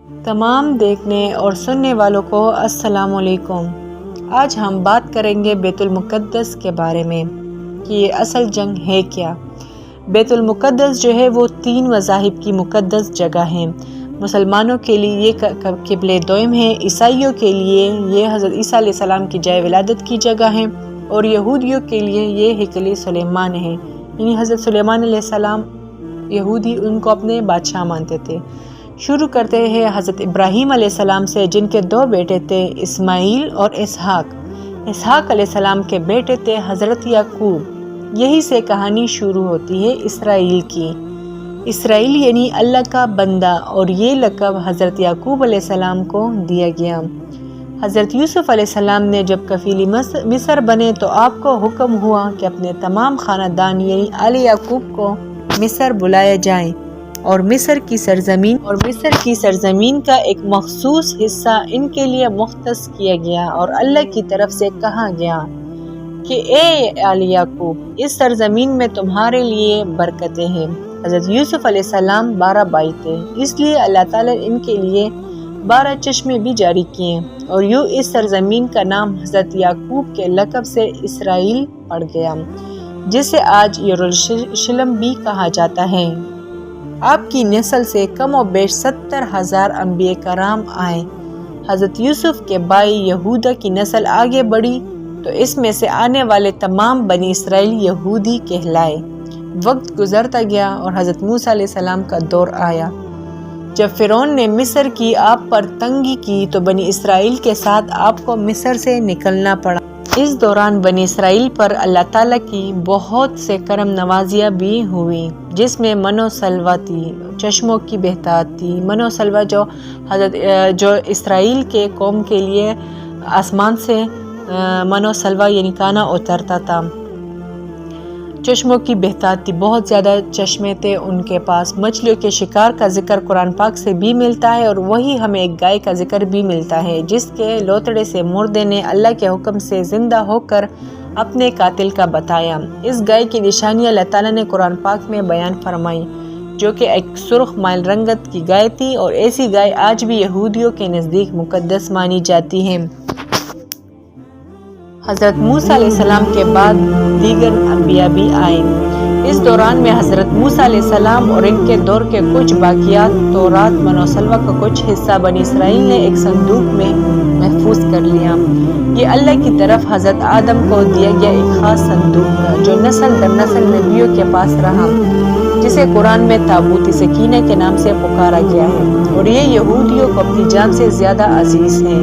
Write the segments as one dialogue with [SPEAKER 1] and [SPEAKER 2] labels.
[SPEAKER 1] تمام دیکھنے اور سننے والوں کو السلام علیکم۔ آج ہم بات کریں گے بیت المقدس کے بارے میں کہ یہ اصل جنگ ہے کیا۔ بیت المقدس جو ہے وہ 3 مذاہب کی مقدس جگہ ہے۔ مسلمانوں کے لیے یہ قبلہ دوم ہے، عیسائیوں کے لیے یہ حضرت عیسیٰ علیہ السلام کی جائے ولادت کی جگہ ہے، اور یہودیوں کے لیے یہ ہیکل سلیمان ہے، یعنی حضرت سلیمان علیہ السلام یہودی ان کو اپنے بادشاہ مانتے تھے۔ شروع کرتے ہیں حضرت ابراہیم علیہ السلام سے، جن کے 2 بیٹے تھے، اسماعیل اور اسحاق۔ اسحاق علیہ السلام کے بیٹے تھے حضرت یعقوب۔ یہی سے کہانی شروع ہوتی ہے اسرائیل کی۔ اسرائیل یعنی اللہ کا بندہ، اور یہ لقب حضرت یعقوب علیہ السلام کو دیا گیا۔ حضرت یوسف علیہ السلام نے جب کفیل مصر بنے تو آپ کو حکم ہوا کہ اپنے تمام خاندان یعنی آل یعقوب کو مصر بلایا جائے، اور مصر کی سرزمین کا ایک مخصوص حصہ ان کے لیے مختص کیا گیا، اور اللہ کی طرف سے کہا گیا کہ اے آل یعقوب، اس سرزمین میں تمہارے لیے برکتیں ہیں۔ حضرت یوسف علیہ السلام 12 بھائی تھے، اس لیے اللہ تعالیٰ نے ان کے لیے 12 چشمے بھی جاری کیے، اور یوں اس سرزمین کا نام حضرت یعقوب کے لقب سے اسرائیل پڑ گیا، جسے آج یروشلم بھی کہا جاتا ہے۔ آپ کی نسل سے کم و بیش 70,000 انبیاء کرام آئے۔ حضرت یوسف کے بھائی یہودا کی نسل آگے بڑھی تو اس میں سے آنے والے تمام بنی اسرائیل یہودی کہلائے۔ وقت گزرتا گیا اور حضرت موسیٰ علیہ السلام کا دور آیا۔ جب فرعون نے مصر کی آپ پر تنگی کی تو بنی اسرائیل کے ساتھ آپ کو مصر سے نکلنا پڑا۔ اس دوران بنی اسرائیل پر اللہ تعالیٰ کی بہت سے کرم نوازیاں بھی ہوئی، جس میں من و سلوہ تھی، چشموں کی بہتات تھی۔ من و سلوہ جو اسرائیل کے قوم کے لیے آسمان سے من و سلوہ یعنی کانا اترتا تھا۔ چشموں کی بہتات تھی، بہت زیادہ چشمے تھے ان کے پاس۔ مچھلیوں کے شکار کا ذکر قرآن پاک سے بھی ملتا ہے، اور وہی ہمیں ایک گائے کا ذکر بھی ملتا ہے، جس کے لوتڑے سے مردے نے اللہ کے حکم سے زندہ ہو کر اپنے قاتل کا بتایا۔ اس گائے کی نشانی اللہ تعالیٰ نے قرآن پاک میں بیان فرمائی، جو کہ ایک سرخ مائل رنگت کی گائے تھی، اور ایسی گائے آج بھی یہودیوں کے نزدیک مقدس مانی جاتی ہے۔ حضرت موسیٰ علیہ السلام کے بعد دیگر انبیاء بھی آئے۔ اس دوران میں حضرت موسیٰ علیہ السلام اور ان کے دور کے کچھ باقیات، تورات، من و سلوہ کا کچھ حصہ بنی اسرائیل نے ایک صندوق میں محفوظ کر لیا۔ یہ اللہ کی طرف حضرت آدم کو دیا گیا ایک خاص صندوق تھا، جو نسل در نسل نبیوں کے پاس رہا، جسے قرآن میں تابوت سکینہ کے نام سے پکارا گیا ہے، اور یہ یہودیوں کو اپنی جان سے زیادہ عزیز ہے۔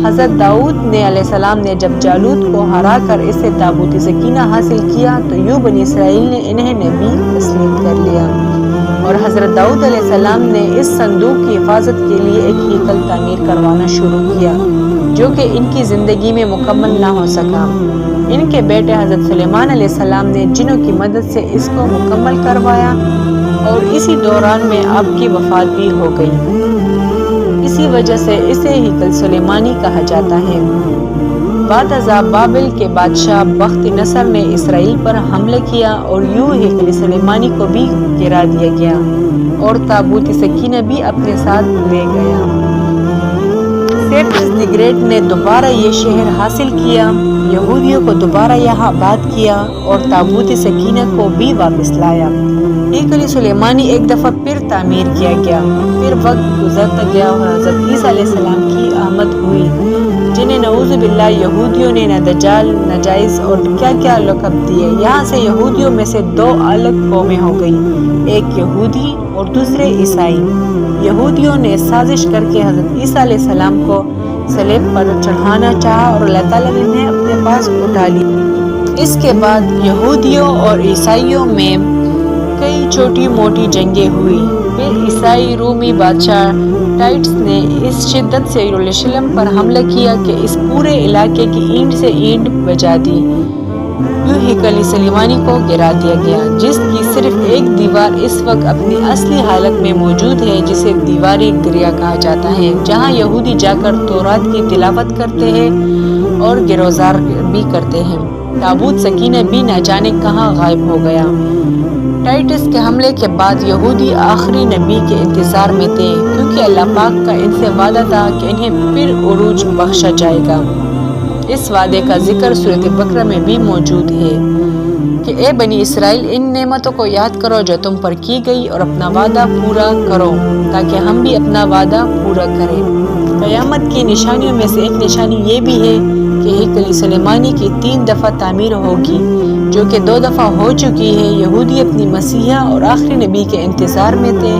[SPEAKER 1] حضرت داؤد علیہ السلام نے جب جالوت کو ہرا کر اس سے تابوت سکینہ حاصل کیا تو یوں بنی اسرائیل نے انہیں نبی تسلیم کر لیا، اور حضرت داؤد علیہ السلام نے اس صندوق کی حفاظت کے لیے ایک ہیکل تعمیر کروانا شروع کیا، جو کہ ان کی زندگی میں مکمل نہ ہو سکا۔ ان کے بیٹے حضرت سلیمان علیہ السلام نے جنوں کی مدد سے اس کو مکمل کروایا، اور اسی دوران میں آپ کی وفات بھی ہو گئی۔ اسی وجہ سے اسے ہیکل سلیمانی کہا جاتا ہے۔ بعد ازاں بابل کے بادشاہ بخت نصر نے اسرائیل پر حملہ کیا، اور یوں ہیکل سلیمانی کو بھی گرا دیا گیا، اور تابوت سکینہ بھی اپنے ساتھ لے گیا۔ سیرکس دی گریٹ نے دوبارہ یہ شہر حاصل کیا، یہودیوں کو دوبارہ یہاں آباد کیا، اور تابوت سکینہ کو بھی واپس لایا۔ ہیکل سلیمانی ایک دفعہ پھر تعمیر کیا گیا۔ پھر وقت گزرتا گیا اور حضرت عیسیٰ علیہ السلام کی آمد ہوئی، جنہیں نعوذ باللہ یہودیوں نے نہ دجال، ناجائز اور کیا کیا لقب دیے۔ یہاں سے یہودیوں میں سے 2 الگ قومیں ہو گئیں، ایک یہودی اور دوسرے عیسائی۔ یہودیوں نے سازش کر کے حضرت عیسیٰ علیہ السلام کو صلیب پر چڑھانا چاہا، اور اللہ تعالیٰ نے انہیں اپنے پاس اٹھا لیا۔ اس کے بعد یہودیوں اور عیسائیوں میں کئی چھوٹی موٹی جنگیں ہوئی۔ پھر عیسائی رومی بادشاہ ٹائٹس نے اس شدت سے یروشلم پر حملہ کیا کہ اس پورے علاقے کی اینٹ سے اینٹ بجا دی۔ یوں ہیکل سلیمانی کو گرا دیا گیا، جس کی صرف ایک دیوار اس وقت اپنی اصلی حالت میں موجود ہے، جسے دیواری گریا کہا جاتا ہے، جہاں یہودی جا کر تورات کی تلاوت کرتے ہیں اور گروزار بھی کرتے ہیں۔ تابوت سکینہ بھی نہ جانے کہاں غائب ہو گیا۔ ٹائٹس کے حملے کے بعد یہودی آخری نبی کے انتظار میں تھے، کیونکہ کیونکہ اللہ پاک کا ان سے وعدہ تھا کہ انہیں پھر عروج بخشا جائے گا۔ اس وعدے کا ذکر سورۃ بقرہ میں بھی موجود ہے کہ اے بنی اسرائیل، ان نعمتوں کو یاد کرو جو تم پر کی گئی اور اپنا وعدہ پورا کرو تاکہ ہم بھی اپنا وعدہ پورا کریں۔ قیامت کی نشانیوں میں سے ایک نشانی یہ بھی ہے کہ ہیکل سلیمانی کی 3 دفعہ تعمیر ہوگی، جو کہ 2 دفعہ ہو چکی ہے۔ یہودی اپنی مسیحا اور آخری نبی کے انتظار میں تھے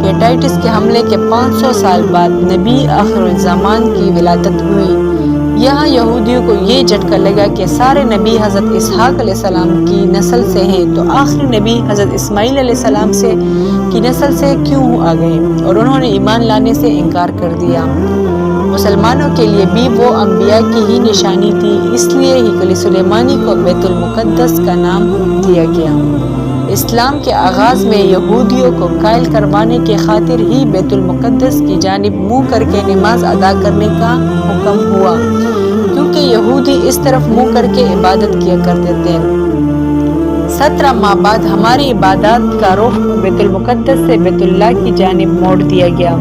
[SPEAKER 1] کہ ٹائٹس کے حملے کے 500 سال بعد نبی آخر الزمان کی ولادت ہوئی۔ یہاں یہودیوں کو یہ جھٹکا لگا کہ سارے نبی حضرت اسحاق علیہ السلام کی نسل سے ہیں، تو آخری نبی حضرت اسماعیل علیہ السلام کی نسل سے کیوں آ گئے، اور انہوں نے ایمان لانے سے انکار کر دیا۔ مسلمانوں کے لیے بھی وہ انبیاء کی ہی نشانی تھی، اس لیے ہیکل سلیمانی کو بیت المقدس کا نام دیا گیا۔ اسلام کے آغاز میں یہودیوں کو قائل کروانے کی خاطر ہی بیت المقدس کی جانب منہ کر کے نماز ادا کرنے کا حکم ہوا، کیونکہ یہودی اس طرف منہ کر کے عبادت کیا کرتے تھے۔ 17 ماہ بعد ہماری عبادات کا رخ بیت المقدس سے بیت اللہ کی جانب موڑ دیا گیا،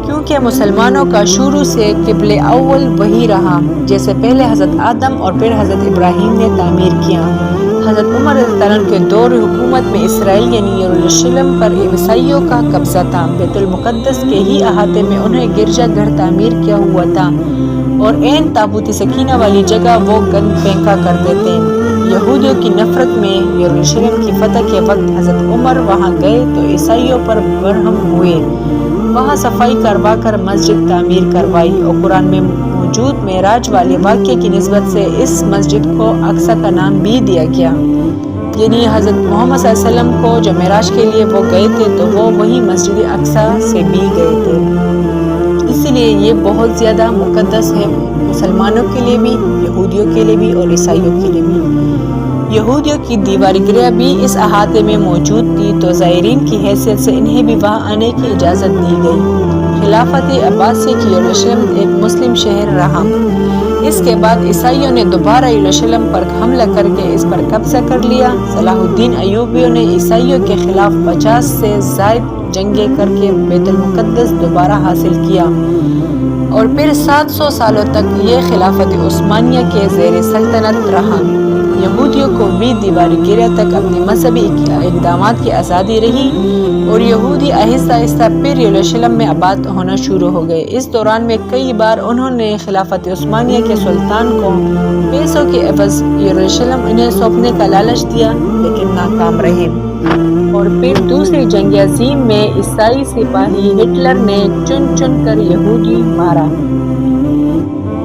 [SPEAKER 1] کیونکہ مسلمانوں کا شروع سے قبلہ اول وہی رہا، جیسے پہلے حضرت آدم اور پھر حضرت ابراہیم نے تعمیر کیا۔ حضرت عمر رضی اللہ عنہ کے دور حکومت میں اسرائیل یعنی یروشلم پر عیسائیوں کا قبضہ تھا۔ بیت المقدس کے ہی احاطے میں انہیں گرجا گھر تعمیر کیا ہوا تھا، اور عین تابوت سکینہ والی جگہ وہ گند پھینکا کرتے تھے۔ یہودیوں کی نفرت میں یروشلم کی فتح کے وقت حضرت عمر وہاں گئے تو عیسائیوں پر برہم ہوئے، وہاں صفائی کروا کر مسجد تعمیر کروائی، اور قرآن میں موجود معراج والے واقعے کی نسبت سے اس مسجد کو اقصی کا نام بھی دیا گیا، یعنی حضرت محمد صلی اللہ علیہ وسلم کو جو معراج کے لیے وہ گئے تھے تو وہ وہی مسجد اقصی سے بھی گئے تھے، اسی لیے یہ بہت زیادہ مقدس ہے، مسلمانوں کے لیے بھی، یہودیوں کے لیے بھی اور عیسائیوں کے لیے بھی۔ یہودیوں کی دیوار گرہ بھی اس احاطے میں موجود تھی، تو زائرین کی حیثیت سے انہیں بھی وہاں آنے کی اجازت دی گئی۔ خلافت عباسیہ کی یروشلم ایک مسلم شہر رہا۔ اس کے بعد عیسائیوں نے دوبارہ یروشلم پر حملہ کر کے اس پر قبضہ کر لیا۔ صلاح الدین ایوبی نے عیسائیوں کے خلاف 50 سے زائد جنگیں کر کے بیت المقدس دوبارہ حاصل کیا، اور پھر 700 سالوں تک یہ خلافت عثمانیہ کے زیر سلطنت رہا۔ یہودیوں کو بھی دیوار گرہ تک اپنے مذہبی اقدامات کی آزادی رہی، اور یہودی آہستہ آہستہ پھر یروشلم میں آباد ہونا شروع ہو گئے۔ اس دوران میں کئی بار انہوں نے خلافت عثمانیہ کے سلطان کو پیسوں کے عوض یروشلم انہیں سونپنے کا لالچ دیا، لیکن ناکام رہے، اور پھر دوسری جنگ عظیم میں عیسائی سپاہی ہٹلر نے چن چن کر یہودی مارا۔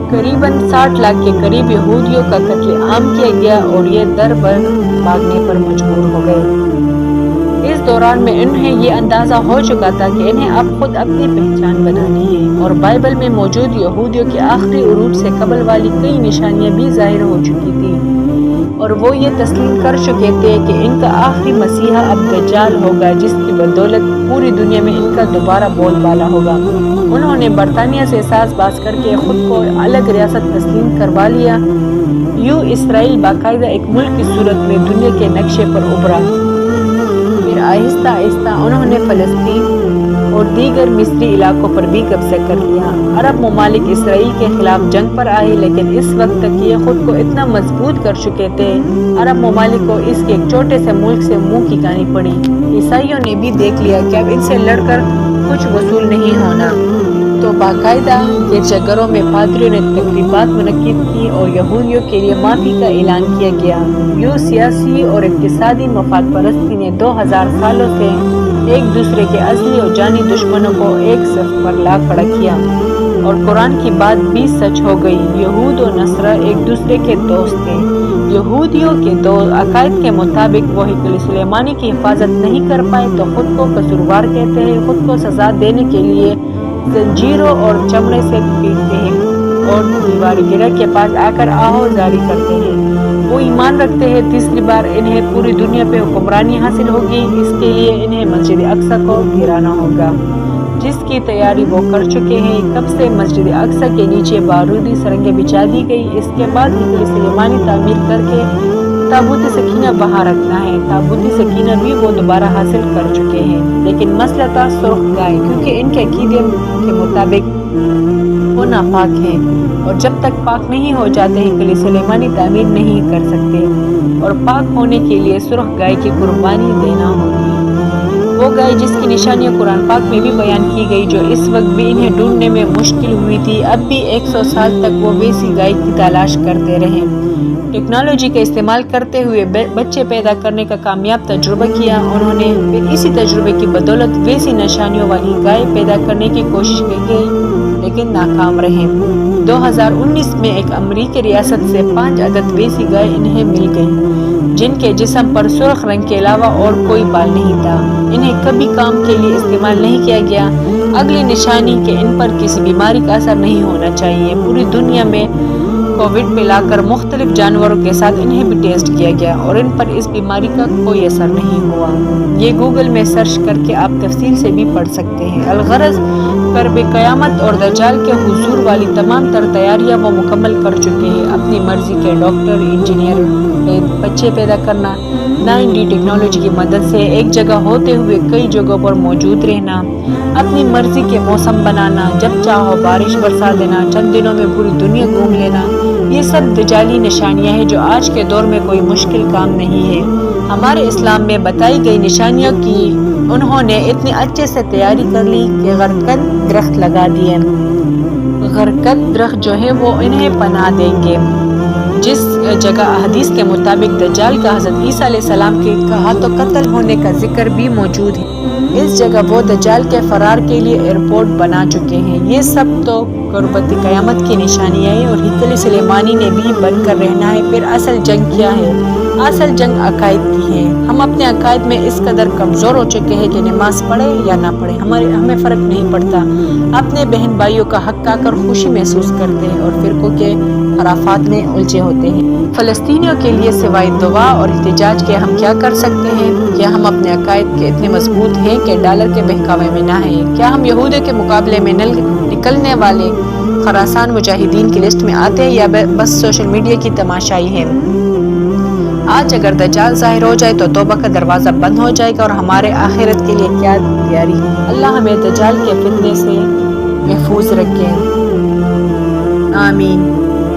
[SPEAKER 1] قریباً 60 لاکھ کے قریب یہودیوں کا قتل عام کیا گیا، اور یہ در بر بھاگنے پر مجبور ہو گئے۔ اس دوران میں انہیں یہ اندازہ ہو چکا تھا کہ انہیں اب خود اپنی پہچان بنانی ہے، اور بائبل میں موجود یہودیوں کے آخری عروج سے قبل والی کئی نشانیاں بھی ظاہر ہو چکی تھیں، اور وہ یہ تسلیم کر چکے تھے کہ ان کا آخری مسیحا اب دجال ہوگا، جس کی بدولت پوری دنیا میں ان کا دوبارہ بول بالا ہوگا۔ انہوں نے برطانیہ سے ساز باز کر کے خود کو الگ ریاست تسلیم کروا لیا۔ یوں اسرائیل باقاعدہ ایک ملک کی صورت میں دنیا کے نقشے پر ابھرا۔ پھر آہستہ آہستہ انہوں نے فلسطین اور دیگر مصری علاقوں پر بھی قبضہ کر لیا۔ عرب ممالک اسرائیل کے خلاف جنگ پر آئے، لیکن اس وقت تک یہ خود کو اتنا مضبوط کر چکے تھے، عرب ممالک کو اس کے ایک چھوٹے سے ملک سے منہ کھینچانی پڑی۔ عیسائیوں نے بھی دیکھ لیا کہ اب ان سے لڑ کر کچھ وصول نہیں ہونا، تو باقاعدہ گرجا گھروں میں پادریوں نے تقریبات منعقد کی اور یہودیوں کے لیے معافی کا اعلان کیا گیا۔ یوں سیاسی اور اقتصادی مفاد پرستی نے 2000 سالوں سے ایک دوسرے کے اصلی اور جانی دشمنوں کو ایک صف پر لا کھڑا کیا، اور قرآن کی بات بھی سچ ہو گئی۔ یہود و نصارہ ایک دوسرے کے دوست تھے۔ یہودیوں کے دو عقائد کے مطابق وہ ہیکل سلیمانی کی حفاظت نہیں کر پائے تو خود کو قصوروار کہتے ہیں، خود کو سزا دینے کے لیے زنجیروں اور چمڑے سے پیٹتے ہیں، اور دیوار گرہ کے پاس آ کر آہو جاری کرتے ہیں۔ وہ ایمان رکھتے ہیں تیسری بار انہیں پوری دنیا پہ حکمرانی حاصل ہوگی، اس کے لیے انہیں مسجد اقصی کو گرانا ہوگا، جس کی تیاری وہ کر چکے ہیں۔ کب سے مسجد اقصی کے نیچے بارودی سرنگیں بچھا دی گئی۔ اس کے بعد ہیکل سلیمانی تعمیر کر کے تابوت سکینہ وہاں رکھنا ہے۔ تابوت سکینہ بھی وہ دوبارہ حاصل کر چکے ہیں، لیکن مسئلہ تھا سرخ گائے، کیونکہ ان کے عقیدے کے مطابق وہ ناپاک ہیں، اور جب تک پاک نہیں ہو جاتے ہیں قلعہ سلیمانی تعمیر نہیں کر سکتے، اور پاک ہونے کے لیے سرخ گائے کی قربانی دینا ہوگی۔ وہ گائے جس کی نشانیاں قرآن پاک میں بھی بیان کی گئی، جو اس وقت بھی انہیں ڈھونڈنے میں مشکل ہوئی تھی، اب بھی 100 سال تک وہ ویسی گائے کی تلاش کرتے رہے۔ ٹیکنالوجی کا استعمال کرتے ہوئے بچے پیدا کرنے کا کامیاب تجربہ کیا انہوں نے، پھر اسی تجربے کی بدولت ویسی نشانیوں والی گائے پیدا کرنے کی کوشش کی گئی، لیکن ناکام رہے۔ 2019 میں ایک امریکی ریاست سے 5 عدد ویسی گائے انہیں مل گئی، جن کے جسم پر سرخ رنگ کے علاوہ اور کوئی بال نہیں تھا۔ انہیں کبھی کام کے لیے استعمال نہیں کیا گیا۔ اگلی نشانی کہ ان پر کسی بیماری کا اثر نہیں ہونا چاہیے۔ پوری دنیا میں کووڈ پلا کر مختلف جانوروں کے ساتھ انہیں بھی ٹیسٹ کیا گیا، اور ان پر اس بیماری کا کوئی اثر نہیں ہوا۔ یہ گوگل میں سرچ کر کے آپ تفصیل سے بھی پڑھ سکتے ہیں۔ الغرض قرب قیامت اور دجال کے حضور والی تمام تر تیاریاں وہ مکمل کر چکے ہیں۔ اپنی مرضی کے ڈاکٹر، انجینئر، بچے پیدا کرنا، 9D ٹیکنالوجی کی مدد سے ایک جگہ ہوتے ہوئے کئی جگہوں پر موجود رہنا، اپنی مرضی کے موسم بنانا، جب چاہو بارش برسا دینا، چند دنوں میں پوری دنیا گھوم لینا، یہ سب دجالی نشانیاں ہیں جو آج کے دور میں کوئی مشکل کام نہیں ہے۔ ہمارے اسلام میں بتائی گئی نشانیوں کی انہوں نے اتنی اچھے سے تیاری کر لی کہ غرقد درخت لگا دیے۔ غرقد درخت جو ہے وہ انہیں پناہ دیں گے۔ جس جگہ احادیث کے مطابق دجال کا حضرت عیسیٰ علیہ السلام کے ہاتھوں قتل ہونے کا ذکر بھی موجود ہے، اس جگہ وہ دجال کے فرار کے لیے ایئرپورٹ بنا چکے ہیں۔ یہ سب تو قربت قیامت کی نشانیاں ہیں، اور قلعہ سلیمانی نے بھی بن کر رہنا ہے۔ پھر اصل جنگ کیا ہے؟ اصل جنگ عقائد کی ہے۔ ہم اپنے عقائد میں اس قدر کمزور ہو چکے ہیں کہ نماز پڑھے یا نہ پڑھے ہمیں فرق نہیں پڑتا، اپنے بہن بھائیوں کا حق کھا کر خوشی محسوس کرتے ہیں، اور فرقوں کے خرافات میں الجھے ہوتے ہیں۔ فلسطینیوں کے لیے سوائے دعا اور احتجاج کے ہم کیا کر سکتے ہیں؟ کیا ہم اپنے عقائد کے اتنے مضبوط ہیں کہ ڈالر کے بہکاوے میں نہ ہیں؟ کیا ہم یہودیوں کے مقابلے میں نکلنے والے خراسان مجاہدین کی لسٹ میں آتے ہیں، یا بس سوشل میڈیا کی تماشائی ہیں؟ آج اگر دجال ظاہر ہو جائے تو توبہ کا دروازہ بند ہو جائے گا، اور ہمارے آخرت کے لیے کیا تیاری ہے؟ اللہ ہمیں دجال کے فتنے سے محفوظ رکھے، آمین۔